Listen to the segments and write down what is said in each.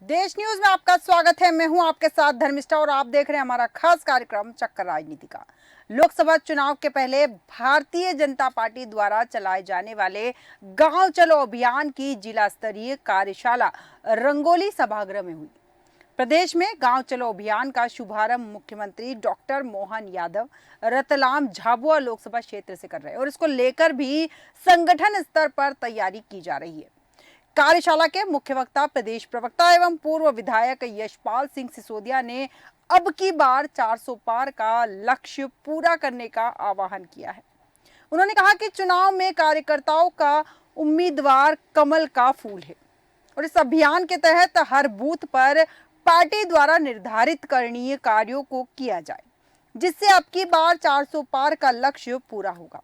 देश न्यूज में आपका स्वागत है। मैं हूं आपके साथ धर्मिष्ठा और आप देख रहे हैं हमारा खास कार्यक्रम चक्कर राजनीति का। लोकसभा चुनाव के पहले भारतीय जनता पार्टी द्वारा चलाए जाने वाले गांव चलो अभियान की जिला स्तरीय कार्यशाला रंगोली सभागृह में हुई। प्रदेश में गांव चलो अभियान का शुभारंभ मुख्यमंत्री डॉक्टर मोहन यादव रतलाम झाबुआ लोकसभा क्षेत्र से कर रहे हैं और इसको लेकर भी संगठन स्तर पर तैयारी की जा रही है। कार्यशाला के मुख्य वक्ता प्रदेश प्रवक्ता एवं पूर्व विधायक यशपाल सिंह सिसोदिया ने अब की बार 400 पार का लक्ष्य पूरा करने का आह्वान किया है। उन्होंने कहा कि चुनाव में कार्यकर्ताओं का उम्मीदवार कमल का फूल है और इस अभियान के तहत हर बूथ पर पार्टी द्वारा निर्धारित करणीय कार्यों को किया जाए, जिससे अब की बार 400 पार का लक्ष्य पूरा होगा।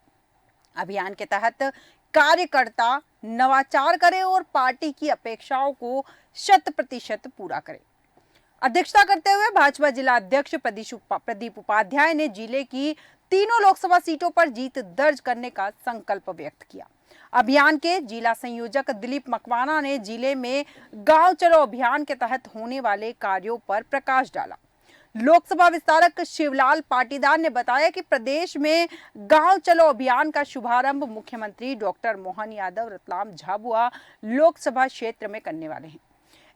अभियान के तहत कार्यकर्ता नवाचार करें और पार्टी की अपेक्षाओं को 100% पूरा करें। अध्यक्षता करते हुए भाजपा जिला अध्यक्ष प्रदीप उपाध्याय ने जिले की तीनों लोकसभा सीटों पर जीत दर्ज करने का संकल्प व्यक्त किया। अभियान के जिला संयोजक दिलीप मकवाना ने जिले में गांव चलो अभियान के तहत होने वाले कार्यों पर प्रकाश डाला। लोकसभा विस्तारक शिवलाल पाटीदार ने बताया कि प्रदेश में गांव चलो अभियान का शुभारंभ मुख्यमंत्री डॉक्टर मोहन यादव रतलाम झाबुआ लोकसभा क्षेत्र में करने वाले हैं।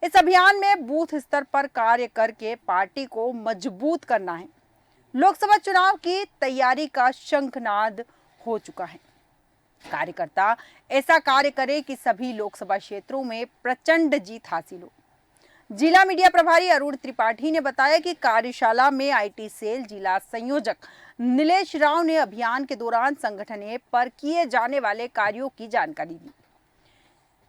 इस अभियान में बूथ स्तर पर कार्य करके पार्टी को मजबूत करना है। लोकसभा चुनाव की तैयारी का शंखनाद हो चुका है। कार्यकर्ता ऐसा कार्य करे कि सभी लोकसभा क्षेत्रों में प्रचंड जीत हासिल हो। जिला मीडिया प्रभारी अरुण त्रिपाठी ने बताया कि कार्यशाला में आईटी सेल जिला संयोजक नीलेश राव ने अभियान के दौरान संगठन पर किए जाने वाले कार्यों की जानकारी दी।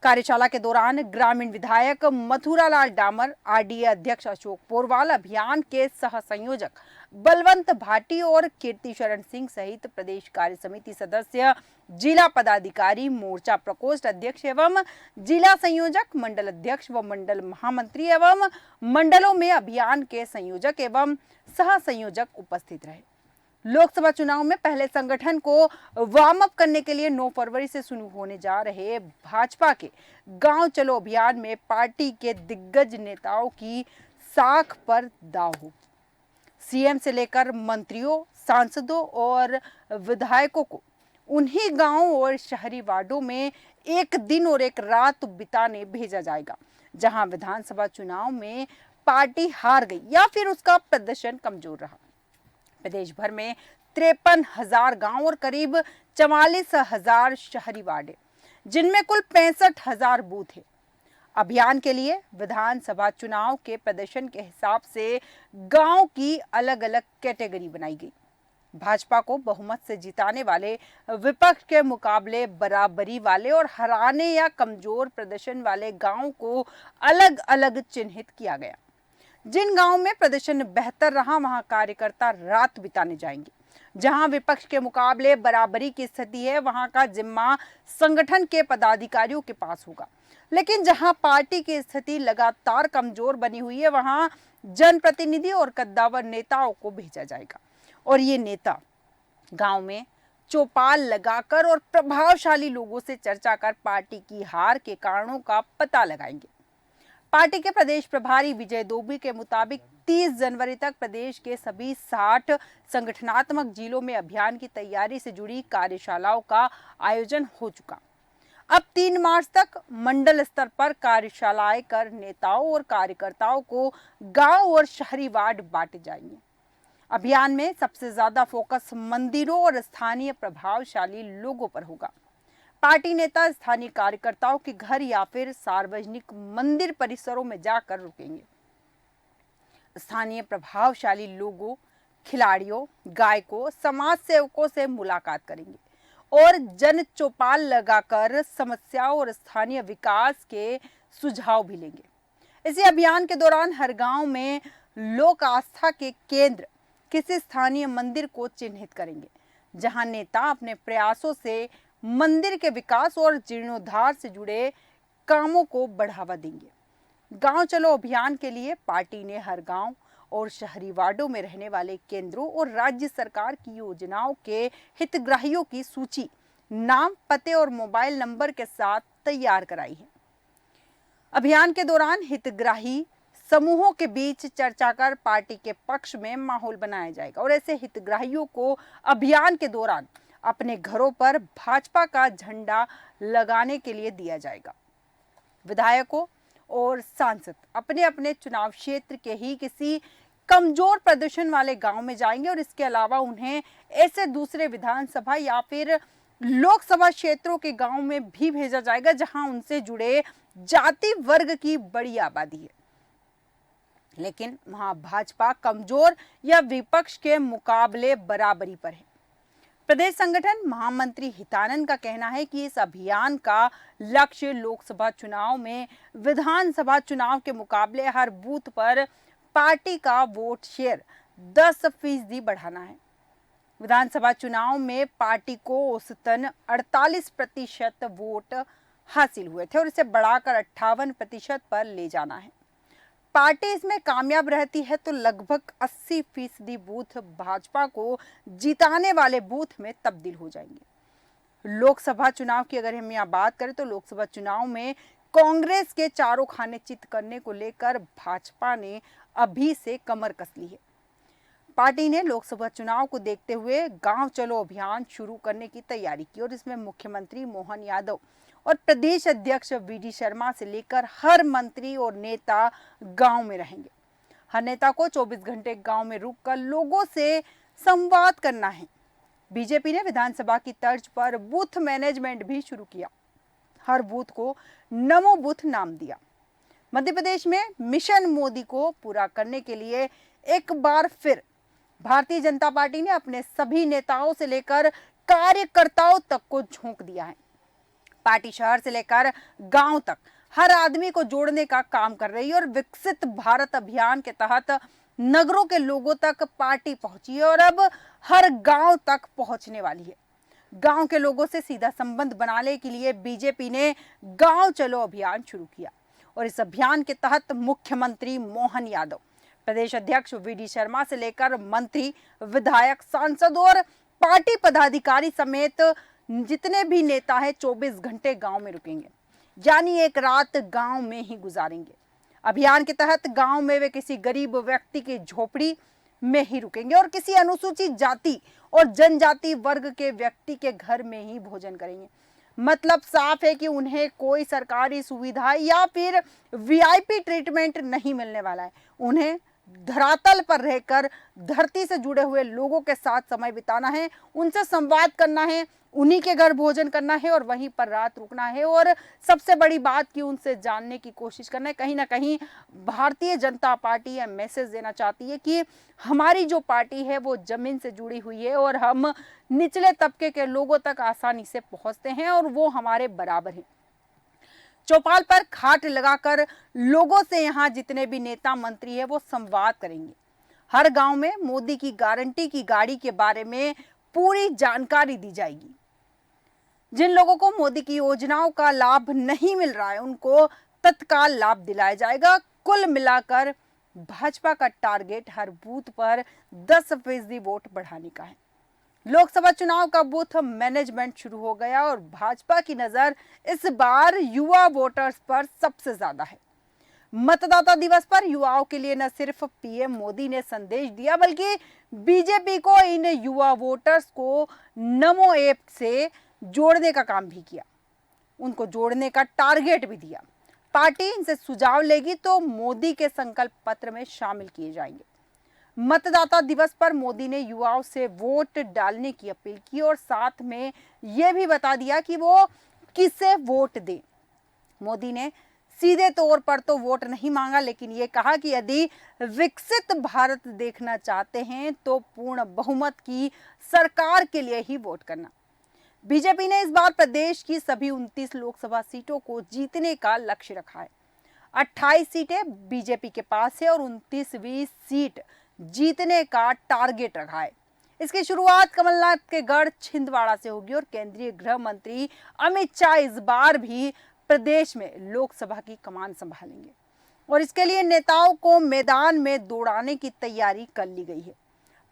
कार्यशाला के दौरान ग्रामीण विधायक मथुरालाल डामर, आरडीए अध्यक्ष अशोक पोरवाल, अभियान के सह संयोजक बलवंत भाटी और कीर्ति शरण सिंह सहित प्रदेश कार्य समिति सदस्य, जिला पदाधिकारी, मोर्चा प्रकोष्ठ अध्यक्ष एवं जिला संयोजक, मंडल अध्यक्ष व मंडल महामंत्री एवं मंडलों में अभियान के संयोजक एवं सह संयोजक उपस्थित रहे। लोकसभा चुनाव में पहले संगठन को वार्म अप करने के लिए 9 फरवरी से शुरू होने जा रहे भाजपा के गांव चलो अभियान में पार्टी के दिग्गज नेताओं की साख पर दांव होगी। सीएम से लेकर मंत्रियों, सांसदों और विधायकों को उन्हीं गांवों और शहरी वार्डों में एक दिन और एक रात बिताने भेजा जाएगा, जहां विधानसभा चुनाव में पार्टी हार गई या फिर उसका प्रदर्शन कमजोर रहा। प्रदेश भर में 53,000 गांव और करीब 44,000 शहरी वार्ड है, जिनमें कुल 65,000 बूथ है। अभियान के लिए विधानसभा चुनाव के प्रदर्शन के हिसाब से गांव की अलग अलग कैटेगरी बनाई गई। भाजपा को बहुमत से जिताने वाले, विपक्ष के मुकाबले बराबरी वाले और हराने या कमजोर प्रदर्शन वाले गांव को अलग अलग चिन्हित किया गया। जिन गांवों में प्रदर्शन बेहतर रहा वहां कार्यकर्ता रात बिताने जाएंगे। जहां विपक्ष के मुकाबले बराबरी की स्थिति है वहां का जिम्मा संगठन के पदाधिकारियों के पास होगा। लेकिन जहां पार्टी की स्थिति लगातार कमजोर बनी हुई है वहां जनप्रतिनिधि और कद्दावर नेताओं को भेजा जाएगा और ये नेता गांव में चौपाल लगाकर और प्रभावशाली लोगों से चर्चा कर पार्टी की हार के कारणों का पता लगाएंगे। पार्टी के प्रदेश प्रभारी विजय दोबी के मुताबिक 30 जनवरी तक प्रदेश के सभी 60 संगठनात्मक जिलों में अभियान की तैयारी से जुड़ी कार्यशालाओं का आयोजन हो चुका। अब 3 मार्च तक मंडल स्तर पर कार्यशालाएं कर नेताओं और कार्यकर्ताओं को गांव और शहरी वार्ड बांटे जाएंगे। अभियान में सबसे ज्यादा फोकस मंदिरों और स्थानीय प्रभावशाली लोगों पर होगा। पार्टी नेता स्थानीय कार्यकर्ताओं के घर या फिर सार्वजनिक मंदिर परिसरों में जाकर रुकेंगे। स्थानीय प्रभावशाली लोगों, खिलाड़ियों, गायकों, समाज सेवकों से मुलाकात करेंगे और जन चौपाल लगाकर समस्याओं और स्थानीय विकास के सुझाव भी लेंगे। इसी अभियान के दौरान हर गांव में लोक आस्था के केंद्र किसी स्थानीय मंदिर को चिन्हित करेंगे, जहां नेता अपने प्रयासों से मंदिर के विकास और जीर्णोद्धार से जुड़े कामों को बढ़ावा देंगे। गांव चलो अभियान के लिए पार्टी ने हर गांव और शहरी वार्डों में रहने वाले केंद्रों और राज्य सरकार की योजनाओं के हितग्राहियों की सूची नाम, पते और मोबाइल नंबर के साथ तैयार कराई है। अभियान के दौरान हितग्राही समूहों के बीच चर्चा कर पार्टी के पक्ष में माहौल बनाया जाएगा और ऐसे हितग्राहियों को अभियान के दौरान अपने घरों पर भाजपा का झंडा लगाने के लिए दिया जाएगा। विधायकों और सांसद अपने अपने चुनाव क्षेत्र के ही किसी कमजोर प्रदर्शन वाले गांव में जाएंगे और इसके अलावा उन्हें ऐसे दूसरे विधानसभा या फिर लोकसभा क्षेत्रों के गांव में भी भेजा जाएगा जहां उनसे जुड़े जाति वर्ग की बड़ी आबादी है, लेकिन वहां भाजपा कमजोर या विपक्ष के मुकाबले बराबरी पर है। प्रदेश संगठन महामंत्री हितानंद का कहना है कि इस अभियान का लक्ष्य लोकसभा चुनाव में विधानसभा चुनाव के मुकाबले हर बूथ पर पार्टी का वोट शेयर 10% बढ़ाना है। विधानसभा चुनाव में पार्टी को औसतन 48% वोट हासिल हुए थे और इसे बढ़ाकर 58% पर ले जाना है। पार्टी इसमें कामयाब रहती है तो लगभग 80% बूथ भाजपा को जिताने वाले बूथ में तब्दील हो जाएंगे। लोकसभा चुनाव की अगर हम यहाँ बात करें तो लोकसभा चुनाव में कांग्रेस के चारों खाने चित करने को लेकर भाजपा ने अभी से कमर कस ली है। पार्टी ने लोकसभा चुनाव को देखते हुए गांव चलो अभियान शुरू करने की तैयारी की और इसमें मुख्यमंत्री मोहन यादव और प्रदेश अध्यक्ष वीडी शर्मा से लेकर हर मंत्री और नेता गांव में रहेंगे। हर नेता को 24 घंटे गांव में रुककर लोगों से संवाद करना है। बीजेपी ने विधानसभा की तर्ज पर बूथ मैनेजमेंट भी शुरू किया। हर बूथ को नमो बूथ नाम दिया। मध्य प्रदेश में मिशन मोदी को पूरा करने के लिए एक बार फिर भारतीय जनता पार्टी ने अपने सभी नेताओं से लेकर कार्यकर्ताओं तक को झोंक दिया है। पार्टी शहर से लेकर गांव तक हर आदमी को जोड़ने का काम कर रही है और विकसित भारत अभियान के तहत नगरों के लोगों तक पार्टी पहुंची है और अब हर गांव तक पहुंचने वाली है। गांव के लोगों से सीधा संबंध बनाने के लिए बीजेपी ने गांव चलो अभियान शुरू किया और इस अभियान के तहत मुख्यमंत्री मोहन यादव, प्रदेश अध्यक्ष वीडी शर्मा से लेकर मंत्री, विधायक, सांसद और पार्टी पदाधिकारी समेत जितने भी नेता हैं 24 घंटे गांव में रुकेंगे, यानी एक रात गांव में ही गुजारेंगे। अभियान के तहत गांव में वे किसी गरीब व्यक्ति की झोपड़ी में ही रुकेंगे और किसी अनुसूचित जाति और जनजाति वर्ग के व्यक्ति के घर में ही भोजन करेंगे। मतलब साफ है कि उन्हें कोई सरकारी सुविधा या फिर वीआईपी ट्रीटमेंट नहीं मिलने वाला है। उन्हें धरातल पर रहकर धरती से जुड़े हुए लोगों के साथ समय बिताना है, उनसे संवाद करना है, उन्हीं के घर भोजन करना है और वहीं पर रात रुकना है और सबसे बड़ी बात कि उनसे जानने की कोशिश करना है। कहीं ना कहीं भारतीय जनता पार्टी यह मैसेज देना चाहती है कि हमारी जो पार्टी है वो जमीन से जुड़ी हुई है और हम निचले तबके के लोगों तक आसानी से पहुंचते हैं और वो हमारे बराबर हैं। चौपाल पर खाट लगाकर लोगों से यहाँ जितने भी नेता मंत्री है वो संवाद करेंगे। हर गांव में मोदी की गारंटी की गाड़ी के बारे में पूरी जानकारी दी जाएगी। जिन लोगों को मोदी की योजनाओं का लाभ नहीं मिल रहा है उनको तत्काल लाभ दिलाया जाएगा। कुल मिलाकर भाजपा का टारगेट हर बूथ पर 10% वोट बढ़ाने का है। लोकसभा चुनाव का बूथ मैनेजमेंट शुरू हो गया और भाजपा की नजर इस बार युवा वोटर्स पर सबसे ज्यादा है। मतदाता दिवस पर युवाओं के लिए न सिर्फ पीएम मोदी ने संदेश दिया बल्कि बीजेपी को इन युवा वोटर्स को नमो ऐप से जोड़ने का काम भी किया, उनको जोड़ने का टारगेट भी दिया। पार्टी इनसे सुझाव लेगी तो मोदी के संकल्प पत्र में शामिल किए जाएंगे। मतदाता दिवस पर मोदी ने युवाओं से वोट डालने की अपील की और साथ में यह भी बता दिया कि वो किसे वोट दें। मोदी ने सीधे तौर पर तो वोट नहीं मांगा, लेकिन ये कहा कि यदि विकसित भारत देखना चाहते हैं तो पूर्ण बहुमत की सरकार के लिए ही वोट करना। बीजेपी ने इस बार प्रदेश की सभी 29 लोकसभा सीटों को जीतने का लक्ष्य रखा है। 28 सीटें बीजेपी के पास है और 29वीं सीट जीतने का टारगेट रखा है। इसकी शुरुआत कमलनाथ के गढ़ छिंदवाड़ा से होगी और केंद्रीय गृह मंत्री अमित शाह इस बार भी प्रदेश में लोकसभा की कमान संभालेंगे और इसके लिए नेताओं को मैदान में दौड़ाने की तैयारी कर ली गई है।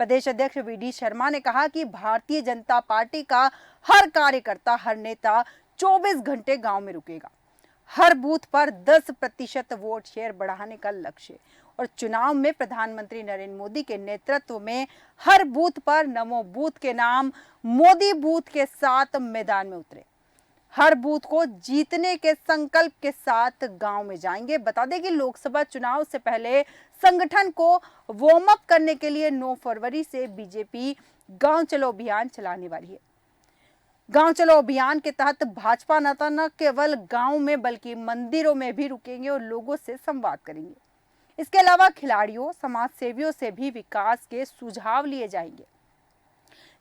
प्रदेश अध्यक्ष वीडी शर्मा ने कहा कि भारतीय जनता पार्टी का हर कार्यकर्ता, हर नेता 24 घंटे गांव में रुकेगा। हर बूथ पर 10% वोट शेयर बढ़ाने का लक्ष्य और चुनाव में प्रधानमंत्री नरेंद्र मोदी के नेतृत्व में हर बूथ पर नमो बूथ के नाम मोदी बूथ के साथ मैदान में उतरे। हर बूथ को जीतने के संकल्प के साथ गांव में जाएंगे। बता दें कि लोकसभा चुनाव से पहले संगठन को वार्म अप करने के लिए 9 फरवरी से बीजेपी गांव चलो अभियान चलाने वाली है। गांव चलो अभियान के तहत भाजपा नेता न केवल गांव में बल्कि मंदिरों में भी रुकेंगे और लोगों से संवाद करेंगे। इसके अलावा खिलाड़ियों, समाज सेवियों से भी विकास के सुझाव लिए जाएंगे,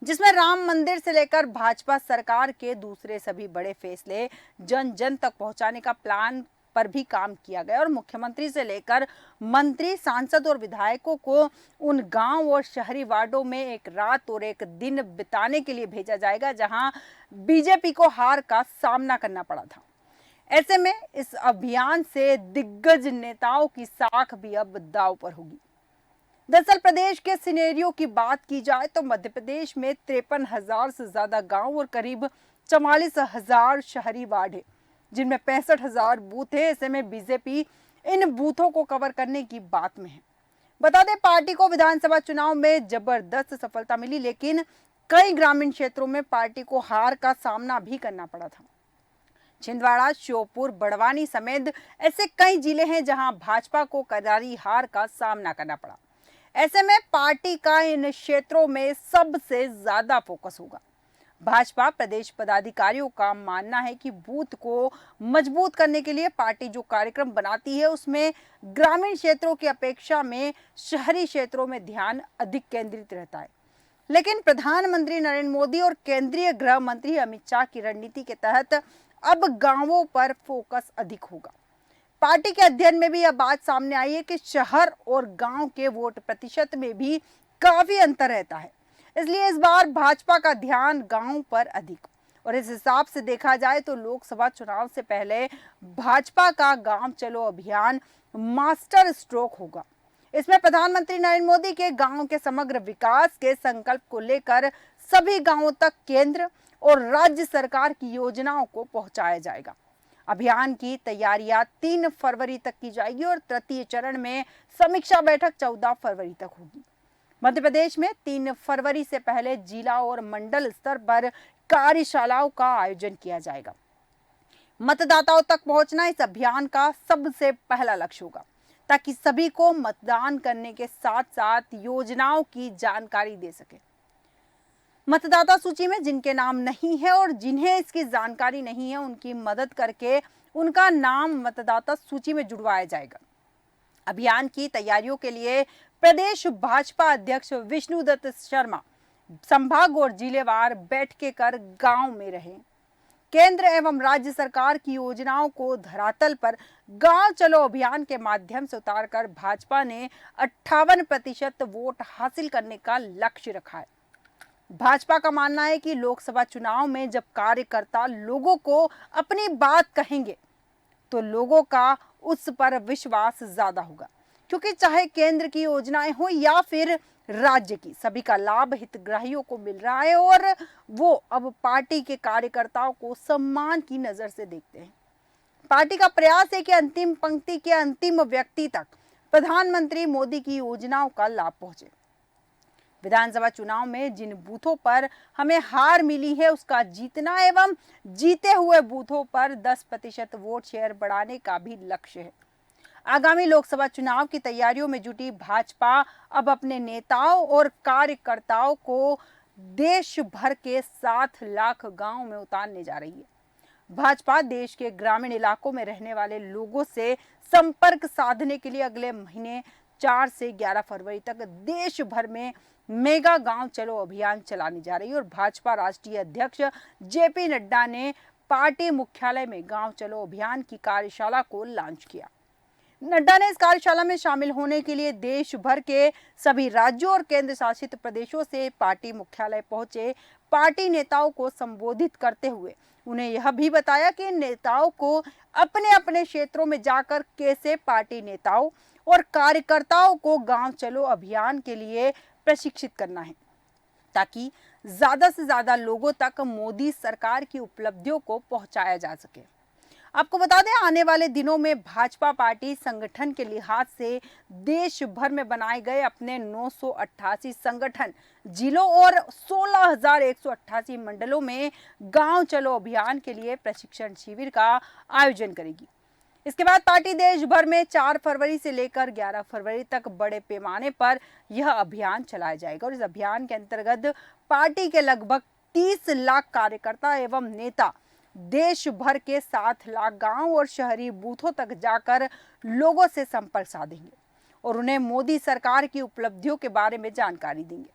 जिसमें राम मंदिर से लेकर भाजपा सरकार के दूसरे सभी बड़े फैसले जन जन तक पहुंचाने का प्लान पर भी काम किया गया और मुख्यमंत्री से लेकर मंत्री, सांसद और विधायकों को उन गांव और शहरी वार्डों में एक रात और एक दिन बिताने के लिए भेजा जाएगा जहां बीजेपी को हार का सामना करना पड़ा था। ऐसे में इस अभियान से दिग्गज नेताओं की साख भी अब दांव पर होगी। दरअसल प्रदेश के सिनेरियो की बात की जाए तो मध्य प्रदेश में 53,000 से ज्यादा गांव और करीब 44,000 शहरी वार्ड है, जिनमें 65,000 बूथ है। ऐसे में बीजेपी इन बूथों को कवर करने की बात में है। बता दें, पार्टी को विधानसभा चुनाव में जबरदस्त सफलता मिली, लेकिन कई ग्रामीण क्षेत्रों में पार्टी को हार का सामना भी करना पड़ा था। छिंदवाड़ा, श्योपुर, बड़वानी समेत ऐसे कई जिले हैं जहां भाजपा को करारी हार का सामना करना पड़ा। ऐसे में पार्टी का इन क्षेत्रों में सबसे ज्यादा फोकस होगा। भाजपा प्रदेश पदाधिकारियों का मानना है कि बूथ को मजबूत करने के लिए पार्टी जो कार्यक्रम बनाती है उसमें ग्रामीण क्षेत्रों की अपेक्षा में शहरी क्षेत्रों में ध्यान अधिक केंद्रित रहता है। लेकिन प्रधानमंत्री नरेंद्र मोदी और केंद्रीय गृह मंत्री अमित शाह की रणनीति के तहत अब गांवों पर फोकस अधिक होगा। पार्टी के अध्ययन में भी यह बात सामने आई है कि शहर और गांव के वोट प्रतिशत में भी काफी अंतर रहता है, इसलिए इस बार भाजपा का ध्यान गांव पर अधिक। और इस हिसाब से देखा जाए तो लोकसभा चुनाव से पहले भाजपा का गांव चलो अभियान मास्टर स्ट्रोक होगा। इसमें प्रधानमंत्री नरेंद्र मोदी के गांव के समग्र विकास के संकल्प को लेकर सभी गांवों तक केंद्र और राज्य सरकार की योजनाओं को पहुंचाया जाएगा। अभियान की तैयारियां 3 फरवरी तक की जाएगी और तृतीय चरण में समीक्षा बैठक 14 फरवरी तक होगी। मध्य प्रदेश में 3 फरवरी से पहले जिला और मंडल स्तर पर कार्यशालाओं का आयोजन किया जाएगा। मतदाताओं तक पहुंचना इस अभियान का सबसे पहला लक्ष्य होगा, ताकि सभी को मतदान करने के साथ साथ योजनाओं की जानकारी दे सके। मतदाता सूची में जिनके नाम नहीं है और जिन्हें इसकी जानकारी नहीं है, उनकी मदद करके उनका नाम मतदाता सूची में जुड़वाया जाएगा। अभियान की तैयारियों के लिए प्रदेश भाजपा अध्यक्ष विष्णुदत्त शर्मा संभाग और जिलेवार बैठकें कर गांव में रहे। केंद्र एवं राज्य सरकार की योजनाओं को धरातल पर गांव चलो अभियान के माध्यम से उतारकर भाजपा ने 58% वोट हासिल करने का लक्ष्य रखा है। भाजपा का मानना है कि लोकसभा चुनाव में जब कार्यकर्ता लोगों को अपनी बात कहेंगे तो लोगों का उस पर विश्वास ज्यादा होगा, क्योंकि चाहे केंद्र की योजनाएं हो या फिर राज्य की, सभी का लाभ हितग्राहियों को मिल रहा है और वो अब पार्टी के कार्यकर्ताओं को सम्मान की नजर से देखते हैं। पार्टी का प्रयास है कि अंतिम पंक्ति के अंतिम व्यक्ति तक प्रधानमंत्री मोदी की योजनाओं का लाभ पहुंचे। विधानसभा चुनाव में जिन बूथों पर हमें हार मिली है उसका जीतना एवं जीते हुए बूथों पर 10% वोट शेयर बढ़ाने का भी लक्ष्य है। आगामी लोकसभा चुनाव की तैयारियों में जुटी भाजपा अब अपने नेताओं और कार्यकर्ताओं को देश भर के 7 लाख गांव में उतारने जा रही है। भाजपा देश के ग्रामीण इलाकों में रहने वाले लोगों से संपर्क साधने के लिए अगले महीने 4 से 11 फरवरी तक देश भर में मेगा गांव चलो अभियान चलाने जा रही है। और भाजपा राष्ट्रीय अध्यक्ष जेपी नड्डा ने पार्टी मुख्यालय में गांव चलो अभियान की कार्यशाला को लॉन्च किया। नड्डा ने इस कार्यशाला में शामिल होने के लिए देश भर के सभी राज्यों और केंद्र शासित प्रदेशों से पार्टी मुख्यालय पहुंचे पार्टी नेताओं को संबोधित करते हुए उन्हें यह भी बताया कि नेताओं को अपने अपने क्षेत्रों में जाकर कैसे पार्टी नेताओं और कार्यकर्ताओं को गांव चलो अभियान के लिए प्रशिक्षित करना है, ताकि ज्यादा से ज्यादा लोगों तक मोदी सरकार की उपलब्धियों को पहुंचाया जा सके। आपको बता दें, आने वाले दिनों में भाजपा पार्टी संगठन के लिहाज से देश भर में बनाए गए अपने 988 संगठन जिलों और 16,188 मंडलों में गांव चलो अभियान के लिए प्रशिक्षण शिविर का आयोजन करेगी। इसके बाद पार्टी देश भर में 4 फरवरी से लेकर 11 फरवरी तक बड़े पैमाने पर यह अभियान चलाया जाएगा और इस अभियान के अंतर्गत पार्टी के लगभग 30 लाख कार्यकर्ता एवं नेता देश भर के 7 लाख गांव और शहरी बूथों तक जाकर लोगों से संपर्क साधेंगे और उन्हें मोदी सरकार की उपलब्धियों के बारे में जानकारी देंगे।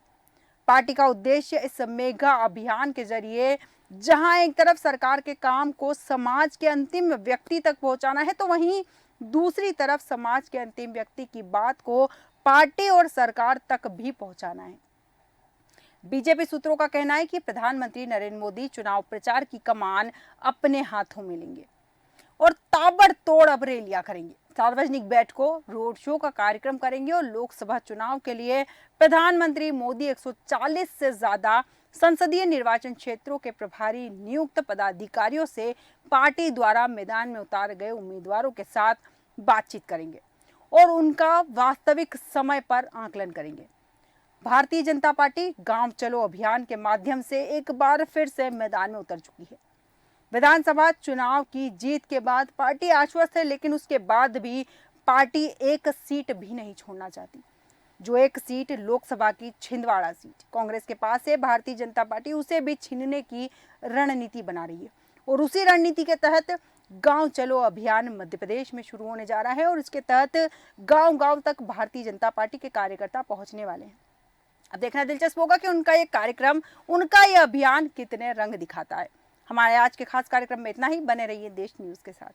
पार्टी का उद्देश्य इस मेगा अभियान के जरिए जहां एक तरफ सरकार के काम को समाज के अंतिम व्यक्ति तक पहुंचाना है, तो वहीं दूसरी तरफ समाज के अंतिम व्यक्ति की बात को पार्टी और सरकार तक भी पहुंचाना है। बीजेपी सूत्रों का कहना है कि प्रधानमंत्री नरेंद्र मोदी चुनाव प्रचार की कमान अपने हाथों में लेंगे और ताबड़तोड़ अब रैलियां करेंगे, सार्वजनिक बैठकों, रोड शो का कार्यक्रम करेंगे और लोकसभा चुनाव के लिए प्रधानमंत्री मोदी 140 से ज्यादा संसदीय निर्वाचन क्षेत्रों के प्रभारी नियुक्त पदाधिकारियों से पार्टी द्वारा मैदान में उतारे गए उम्मीदवारों के साथ बातचीत करेंगे और उनका वास्तविक समय पर आकलन करेंगे। भारतीय जनता पार्टी गांव चलो अभियान के माध्यम से एक बार फिर से मैदान में उतर चुकी है। विधानसभा चुनाव की जीत के बाद पार्टी आश्वस्त है, लेकिन उसके बाद भी पार्टी एक सीट भी नहीं छोड़ना चाहती। जो एक सीट लोकसभा की छिंदवाड़ा सीट कांग्रेस के पास है, भारतीय जनता पार्टी उसे भी छीनने की रणनीति बना रही है और उसी रणनीति के तहत गांव चलो अभियान मध्य प्रदेश में शुरू होने जा रहा है और इसके तहत गांव-गांव तक भारतीय जनता पार्टी के कार्यकर्ता पहुंचने वाले हैं। अब देखना दिलचस्प होगा कि उनका ये कार्यक्रम, उनका ये अभियान कितने रंग दिखाता है। हमारे आज के खास कार्यक्रम में इतना ही। बने रहिए देश न्यूज़ के साथ।